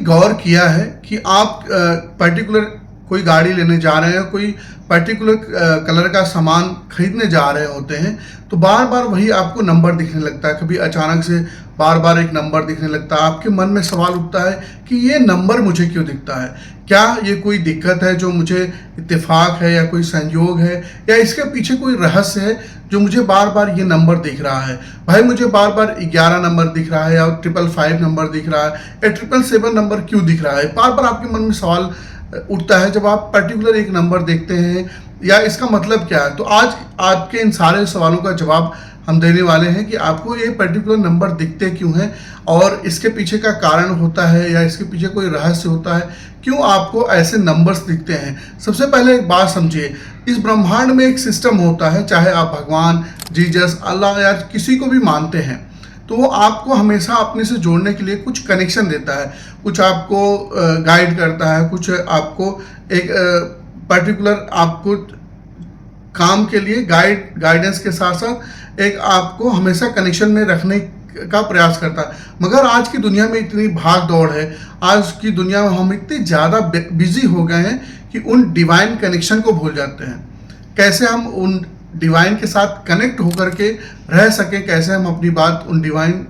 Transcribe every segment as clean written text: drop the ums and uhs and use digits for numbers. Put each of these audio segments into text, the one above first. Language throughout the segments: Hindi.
गौर किया है कि आप पर्टिकुलर कोई गाड़ी लेने जा रहे हैं, कोई पर्टिकुलर कलर का सामान खरीदने जा रहे होते हैं, तो बार बार वही आपको नंबर दिखने लगता है। कभी अचानक से बार बार एक नंबर दिखने लगता है, आपके मन में सवाल उठता है कि ये नंबर मुझे क्यों दिखता है, क्या ये कोई दिक्कत है जो मुझे इत्तेफाक है या कोई संयोग है, या इसके पीछे कोई रहस्य है जो मुझे बार बार ये नंबर दिख रहा है। भाई मुझे बार बार 11 नंबर दिख रहा है, या 555 नंबर दिख रहा है, या 777 नंबर क्यों दिख रहा है। बार बार आपके मन में सवाल उठता है जब आप पर्टिकुलर एक नंबर देखते हैं, या इसका मतलब क्या है। तो आज आपके इन सारे सवालों का जवाब हम देने वाले हैं कि आपको ये पर्टिकुलर नंबर दिखते क्यों हैं, और इसके पीछे का कारण होता है या इसके पीछे कोई रहस्य होता है, क्यों आपको ऐसे नंबर्स दिखते हैं। सबसे पहले एक बात समझिए, इस ब्रह्मांड में एक सिस्टम होता है, चाहे आप भगवान, जीसस, अल्लाह या किसी को भी मानते हैं, तो वो आपको हमेशा अपने से जोड़ने के लिए कुछ कनेक्शन देता है, कुछ आपको गाइड करता है, कुछ आपको एक पर्टिकुलर आपको काम के लिए गाइडेंस के साथ साथ एक आपको हमेशा कनेक्शन में रखने का प्रयास करता है। मगर आज की दुनिया में इतनी भाग दौड़ है, आज की दुनिया में हम इतने ज़्यादा बिजी हो गए हैं कि उन डिवाइन कनेक्शन को भूल जाते हैं। कैसे हम उन डिवाइन के साथ कनेक्ट होकर के रह सकें, कैसे हम अपनी बात उन डिवाइन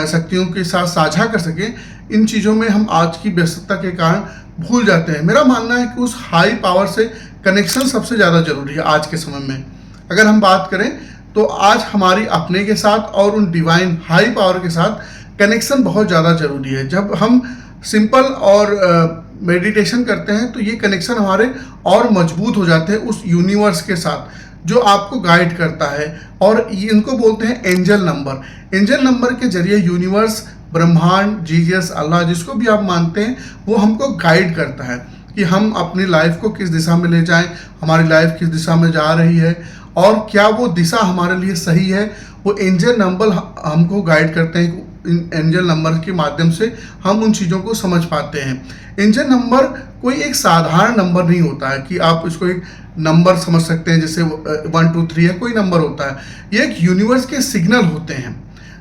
शक्तियों के साथ साझा कर सकें, इन चीज़ों में हम आज की व्यस्तता के कारण भूल जाते हैं। मेरा मानना है कि उस हाई पावर से कनेक्शन सबसे ज़्यादा जरूरी है आज के समय में। अगर हम बात करें तो आज हमारी अपने के साथ और उन डिवाइन हाई पावर के साथ कनेक्शन बहुत ज़्यादा ज़रूरी है। जब हम सिंपल और मेडिटेशन करते हैं तो ये कनेक्शन हमारे और मजबूत हो जाते हैं उस यूनिवर्स के साथ जो आपको गाइड करता है, और इनको बोलते हैं एंजल नंबर। एंजल नंबर के जरिए यूनिवर्स, ब्रह्मांड, जीसस, अल्लाह, जिसको भी आप मानते हैं, वो हमको गाइड करता है कि हम अपनी लाइफ को किस दिशा में ले जाएं, हमारी लाइफ किस दिशा में जा रही है, और क्या वो दिशा हमारे लिए सही है। वो एंजल नंबर हमको गाइड करते हैं। इन एंजल नंबर के माध्यम से हम उन चीज़ों को समझ पाते हैं। एंजल नंबर कोई एक साधारण नंबर नहीं होता है कि आप इसको एक नंबर समझ सकते हैं जैसे 1 2 3 है, कोई नंबर होता है। ये एक यूनिवर्स के सिग्नल होते हैं।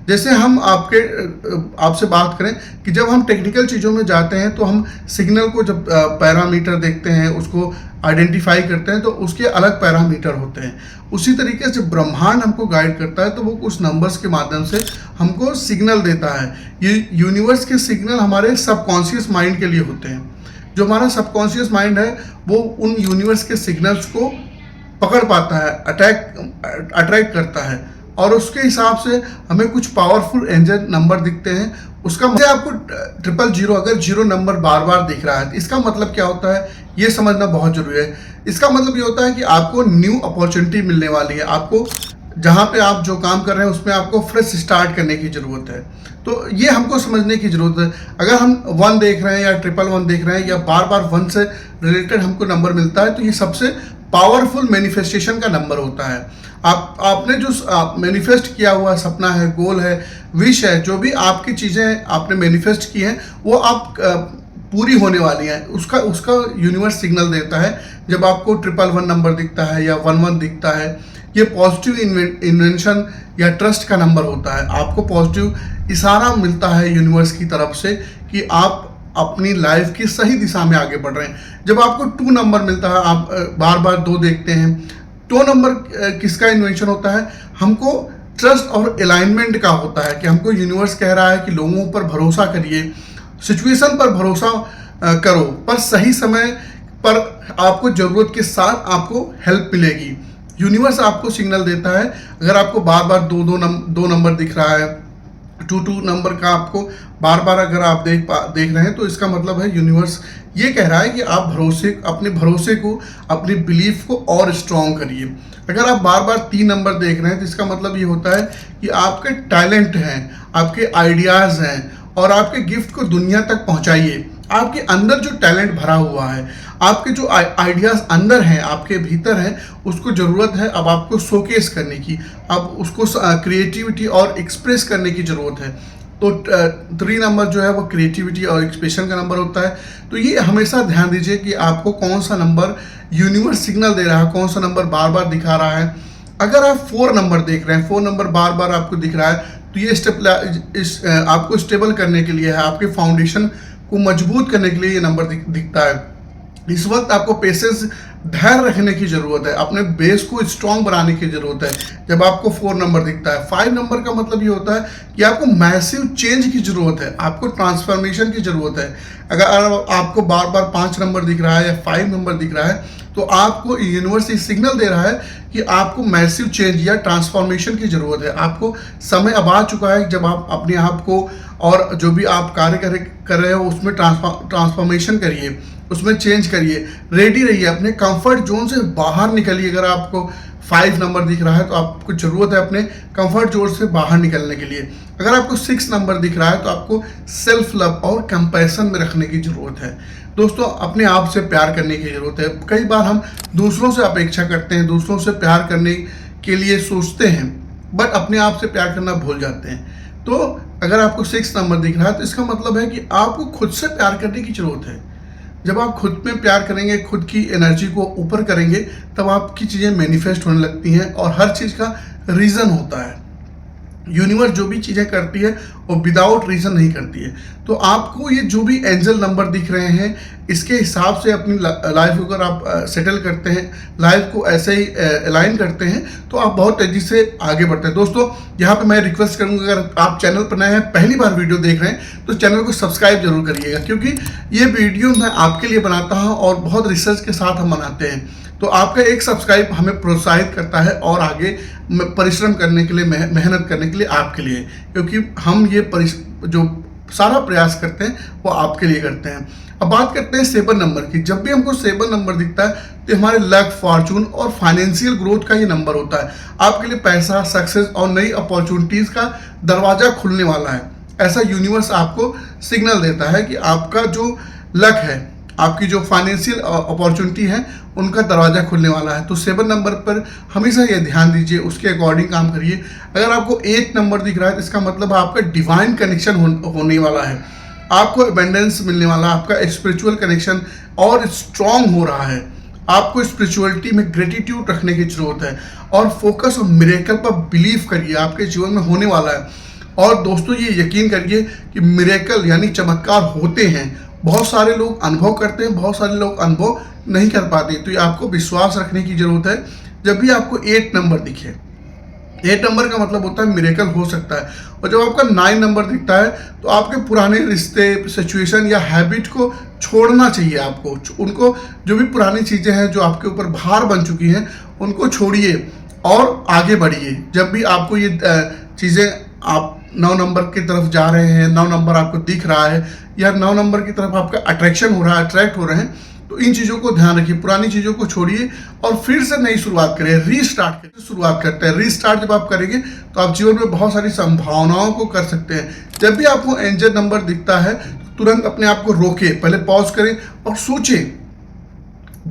जैसे हम आपसे बात करें कि जब हम टेक्निकल चीज़ों में जाते हैं तो हम सिग्नल को जब पैरामीटर देखते हैं, उसको आइडेंटिफाई करते हैं, तो उसके अलग पैरामीटर होते हैं। उसी तरीके से ब्रह्मांड हमको गाइड करता है, तो वो कुछ नंबर्स के माध्यम से हमको सिग्नल देता है। ये यूनिवर्स के सिग्नल हमारे सबकॉन्शियस माइंड के लिए होते हैं। जो हमारा सबकॉन्शियस माइंड है वो उन यूनिवर्स के सिग्नल्स को पकड़ पाता है, अट्रैक्ट करता है, और उसके हिसाब से हमें कुछ पावरफुल एंजल नंबर दिखते हैं। उसका मतलब आपको 000 अगर 0 नंबर बार बार दिख रहा है तो इसका मतलब क्या होता है, ये समझना बहुत जरूरी है। इसका मतलब ये होता है कि आपको न्यू अपॉर्चुनिटी मिलने वाली है। आपको जहाँ पे आप जो काम कर रहे हैं उसमें आपको फ्रेश स्टार्ट करने की ज़रूरत है। तो ये हमको समझने की ज़रूरत है। अगर हम 1 देख रहे हैं या 111 देख रहे हैं, या बार बार 1 से रिलेटेड हमको नंबर मिलता है, तो ये सबसे पावरफुल मैनिफेस्टेशन का नंबर होता है। आपने जो मैनिफेस्ट किया हुआ सपना है, गोल है, विश है, जो भी आपकी चीज़ें आपने मैनिफेस्ट की हैं वो आप पूरी होने वाली हैं। उसका यूनिवर्स सिग्नल देता है। जब आपको 111 नंबर दिखता है या 11 दिखता है, ये पॉजिटिव इन्वेंशन या ट्रस्ट का नंबर होता है। आपको पॉजिटिव इशारा मिलता है यूनिवर्स की तरफ से कि आप अपनी लाइफ की सही दिशा में आगे बढ़ रहे हैं। जब आपको 2 नंबर मिलता है, आप बार बार 2 देखते हैं, 2 नंबर किसका इन्वेंशन होता है, हमको ट्रस्ट और अलाइनमेंट का होता है कि हमको यूनिवर्स कह रहा है कि लोगों पर भरोसा करिए, सिचुएशन पर भरोसा करो, पर सही समय पर आपको ज़रूरत के साथ आपको हेल्प मिलेगी। यूनिवर्स आपको सिग्नल देता है। अगर आपको बार बार 2 नंबर दिख रहा है, 2 नंबर का आपको बार बार अगर आप देख रहे हैं, तो इसका मतलब है यूनिवर्स ये कह रहा है कि आप अपने भरोसे को, अपनी बिलीफ को और स्ट्रॉन्ग करिए। अगर आप बार बार 3 नंबर देख रहे हैं तो इसका मतलब ये होता है कि आपके टैलेंट हैं, आपके आइडियाज़ हैं, और आपके गिफ्ट को दुनिया तक पहुंचाइए। आपके अंदर जो टैलेंट भरा हुआ है, आपके जो आइडियाज़ अंदर हैं, आपके भीतर हैं, उसको ज़रूरत है अब आपको शोकेस करने की, अब उसको क्रिएटिविटी और एक्सप्रेस करने की ज़रूरत है। तो 3 नंबर जो है वो क्रिएटिविटी और एक्सप्रेशन का नंबर होता है। तो ये हमेशा ध्यान दीजिए कि आपको कौन सा नंबर यूनिवर्स सिग्नल दे रहा है, कौन सा नंबर बार बार दिखा रहा है। अगर आप 4 नंबर देख रहे हैं, 4 नंबर बार बार आपको दिख रहा है, तो ये आपको स्टेबल करने के लिए है, आपके फाउंडेशन को मजबूत करने के लिए ये नंबर दिखता है। इस वक्त आपको पेशेंस, धैर्य रखने की ज़रूरत है, अपने बेस को स्ट्रांग बनाने की ज़रूरत है। जब आपको 4 नंबर दिखता है, 5 नंबर का मतलब ये होता है कि आपको मैसिव चेंज की ज़रूरत है, आपको ट्रांसफॉर्मेशन की ज़रूरत है। अगर आपको बार बार 5 नंबर दिख रहा है या 5 नंबर दिख रहा है, तो आपको यूनिवर्स सिग्नल दे रहा है कि आपको मैसिव चेंज या ट्रांसफॉर्मेशन की ज़रूरत है। आपको समय अब आ चुका है जब आप अपने आप को और जो भी आप कार्य कर रहे हो उसमें ट्रांसफॉर्मेशन करिए, उसमें चेंज करिए, रेडी रहिए, अपने कंफर्ट जोन से बाहर निकलिए। अगर आपको 5 नंबर दिख रहा है तो आपको ज़रूरत है अपने कंफर्ट जोन से बाहर निकलने के लिए। अगर आपको 6 नंबर दिख रहा है तो आपको सेल्फ लव और कंपैशन में रखने की ज़रूरत है। दोस्तों, अपने आप से प्यार करने की ज़रूरत है। कई बार हम दूसरों से अपेक्षा करते हैं, दूसरों से प्यार करने के लिए सोचते हैं, बट अपने आप से प्यार करना भूल जाते हैं। तो अगर आपको 6 नंबर दिख रहा है तो इसका मतलब है कि आपको खुद से प्यार करने की ज़रूरत है। जब आप खुद में प्यार करेंगे, खुद की एनर्जी को ऊपर करेंगे, तब आपकी चीज़ें मैनिफेस्ट होने लगती हैं और हर चीज़ का रीज़न होता है। यूनिवर्स जो भी चीज़ें करती है वो विदाउट रीज़न नहीं करती है। तो आपको ये जो भी एंजल नंबर दिख रहे हैं, इसके हिसाब से अपनी लाइफ अगर आप सेटल करते हैं, लाइफ को ऐसे ही अलाइन करते हैं, तो आप बहुत तेज़ी से आगे बढ़ते हैं। दोस्तों, यहाँ पे मैं रिक्वेस्ट करूँगा, अगर आप चैनल पर नए हैं, पहली बार वीडियो देख रहे हैं, तो चैनल को सब्सक्राइब जरूर करिएगा, क्योंकि ये वीडियो मैं आपके लिए बनाता हूँ और बहुत रिसर्च के साथ हम बनाते हैं। तो आपका एक सब्सक्राइब हमें प्रोत्साहित करता है और आगे परिश्रम करने के लिए, मेहनत करने के लिए आपके लिए, क्योंकि हम ये जो सारा प्रयास करते हैं वो आपके लिए करते हैं। अब बात करते हैं 7 नंबर की। जब भी हमको 7 नंबर दिखता है तो हमारे लक, फॉर्चून और फाइनेंशियल ग्रोथ का ये नंबर होता है। आपके लिए पैसा, सक्सेस और नई अपॉर्चुनिटीज़ का दरवाज़ा खुलने वाला है। ऐसा यूनिवर्स आपको सिग्नल देता है कि आपका जो लक है, आपकी जो फाइनेंशियल अपॉर्चुनिटी है, उनका दरवाज़ा खुलने वाला है। तो 7 नंबर पर हमेशा ये ध्यान दीजिए, उसके अकॉर्डिंग काम करिए। अगर आपको 8 नंबर दिख रहा है तो इसका मतलब आपका डिवाइन कनेक्शन होने वाला है, आपको एबेंडेंस मिलने वाला, आपका स्पिरिचुअल कनेक्शन और स्ट्रांग हो रहा है। आपको स्पिरिचुअलिटी में ग्रेटिट्यूड रखने की जरूरत है और फोकस और मिरेकल पर बिलीव करिए, आपके जीवन में होने वाला है। और दोस्तों, ये यकीन करिए कि मिरेकल यानी चमत्कार होते हैं। बहुत सारे लोग अनुभव करते हैं, बहुत सारे लोग अनुभव नहीं कर पाते। तो ये आपको विश्वास रखने की जरूरत है। जब भी आपको 8 नंबर दिखे, 8 नंबर का मतलब होता है मिरेकल हो सकता है। और जब आपका 9 नंबर दिखता है तो आपके पुराने रिश्ते, सिचुएशन या हैबिट को छोड़ना चाहिए आपको। उनको, जो भी पुरानी चीज़ें हैं जो आपके ऊपर भार बन चुकी हैं, उनको छोड़िए और आगे बढ़िए। जब भी आपको ये चीज़ें, आप 9 नंबर की तरफ जा रहे हैं, 9 नंबर आपको दिख रहा है या 9 नंबर की तरफ आपका अट्रैक्शन हो रहा है, अट्रैक्ट हो रहे हैं, तो इन चीज़ों को ध्यान रखिए, पुरानी चीज़ों को छोड़िए और फिर से नई शुरुआत करें, रीस्टार्ट करें। शुरुआत करते हैं, रीस्टार्ट जब आप करेंगे तो आप जीवन में बहुत सारी संभावनाओं को कर सकते हैं। जब भी आपको एंजल नंबर दिखता है तो तुरंत अपने आप को रोके, पहले पॉज करें और सोचें।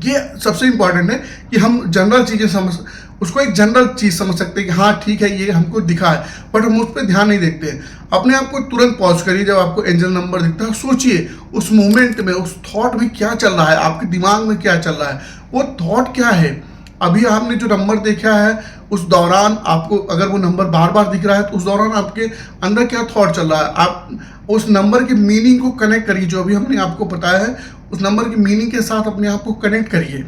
ये सबसे इंपॉर्टेंट है कि हम जनरल चीज़ें उसको एक जनरल चीज़ समझ सकते हैं कि हाँ ठीक है, ये हमको दिखा है, बट हम उस पर ध्यान नहीं देते हैं। अपने आप को तुरंत पॉज करिए, जब आपको एंजल नंबर दिखता है सोचिए उस मोमेंट में, उस थॉट में क्या चल रहा है, आपके दिमाग में क्या चल रहा है, वो थॉट क्या है। अभी आपने जो नंबर देखा है उस दौरान आपको, अगर वो नंबर बार बार दिख रहा है तो उस दौरान आपके अंदर क्या थॉट चल रहा है। आप उस नंबर के मीनिंग को कनेक्ट करिए, जो अभी हमने आपको बताया है उस नंबर की मीनिंग के साथ अपने आप को कनेक्ट करिए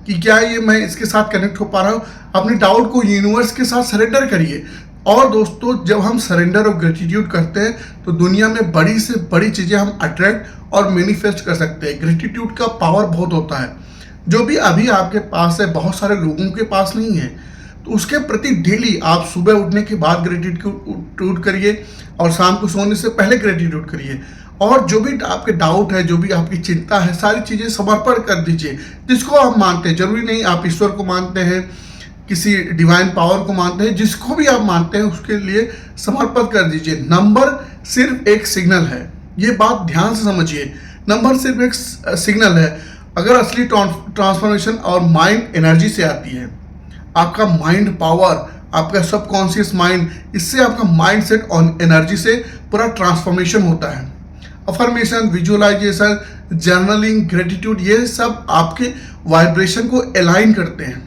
कि क्या ये मैं इसके साथ कनेक्ट हो पा रहा हूँ। अपने डाउट को यूनिवर्स के साथ सरेंडर करिए। और दोस्तों, जब हम सरेंडर और ग्रेटिट्यूड करते हैं तो दुनिया में बड़ी से बड़ी चीज़ें हम अट्रैक्ट और मैनिफेस्ट कर सकते हैं। ग्रेटिट्यूड का पावर बहुत होता है। जो भी अभी आपके पास है, बहुत सारे लोगों के पास नहीं है, तो उसके प्रति डेली आप सुबह उठने के बाद ग्रेटिट्यूड करिए और शाम को सोने से पहले ग्रेटिट्यूड करिए। और जो भी आपके डाउट है, जो भी आपकी चिंता है, सारी चीज़ें समर्पण कर दीजिए। जिसको आप मानते हैं, जरूरी नहीं आप ईश्वर को मानते हैं, किसी डिवाइन पावर को मानते हैं, जिसको भी आप मानते हैं उसके लिए समर्पित कर दीजिए। नंबर सिर्फ एक सिग्नल है, ये बात ध्यान से समझिए। नंबर सिर्फ एक सिग्नल है। अगर असली ट्रांसफॉर्मेशन और माइंड एनर्जी से आती है, आपका माइंड पावर, आपका सबकॉन्शियस माइंड, इससे आपका माइंड सेट और एनर्जी से पूरा ट्रांसफॉर्मेशन होता है। अफर्मेशन, विजुअलाइजेशन, जर्नलिंग, ग्रेटिट्यूड, ये सब आपके वाइब्रेशन को अलाइन करते हैं।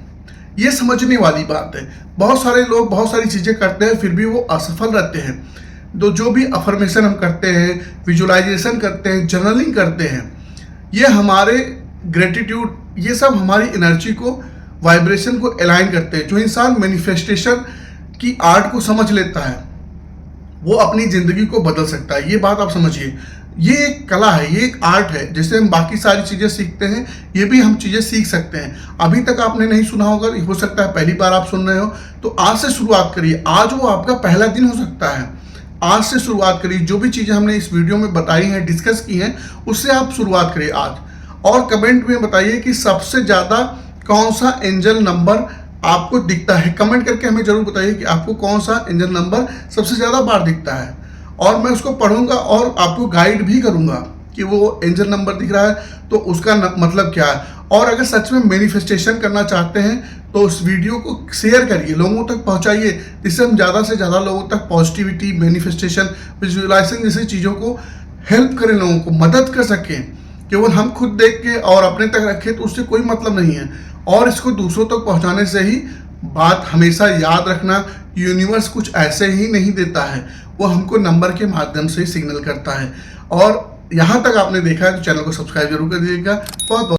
ये समझने वाली बात है। बहुत सारे लोग बहुत सारी चीज़ें करते हैं फिर भी वो असफल रहते हैं। तो जो भी अफर्मेशन हम करते हैं, विजुअलाइजेशन करते हैं, जर्नलिंग करते हैं, ये हमारे ग्रेटिट्यूड, ये सब हमारी एनर्जी को, वाइब्रेशन को अलाइन करते हैं। जो इंसान मैनिफेस्टेशन की आर्ट को समझ लेता है वो अपनी ज़िंदगी को बदल सकता है। ये बात आप समझिए, ये एक कला है, ये एक आर्ट है। जैसे हम बाकी सारी चीज़ें सीखते हैं, ये भी हम चीज़ें सीख सकते हैं। अभी तक आपने नहीं सुना होगा, हो सकता है पहली बार आप सुन रहे हो, तो आज से शुरुआत करिए। आज वो आपका पहला दिन हो सकता है। आज से शुरुआत करिए। जो भी चीज़ें हमने इस वीडियो में बताई हैं, डिस्कस की हैं, उससे आप शुरुआत करिए आज। और कमेंट में बताइए कि सबसे ज़्यादा कौन सा एंजल नंबर आपको दिखता है। कमेंट करके हमें जरूर बताइए कि आपको कौन सा एंजल नंबर सबसे ज़्यादा बार दिखता है, और मैं उसको पढ़ूंगा और आपको गाइड भी करूंगा कि वो एंजल नंबर दिख रहा है तो उसका मतलब क्या है। और अगर सच में मैनिफेस्टेशन करना चाहते हैं तो उस वीडियो को शेयर करिए, लोगों तक पहुंचाइए, जिससे हम ज़्यादा से ज़्यादा लोगों तक पॉजिटिविटी, मैनिफेस्टेशन, विजुअलाइजेशन जैसी चीज़ों को हेल्प करें, लोगों को मदद कर सकें। केवल हम खुद देख के और अपने तक रखें तो उससे कोई मतलब नहीं है। और इसको दूसरों तक पहुंचाने से ही बात हमेशा याद रखना, यूनिवर्स कुछ ऐसे ही नहीं देता है, वो हमको नंबर के माध्यम से सिग्नल करता है। और यहाँ तक आपने देखा है तो चैनल को सब्सक्राइब जरूर कर दीजिएगा। बहुत बहुत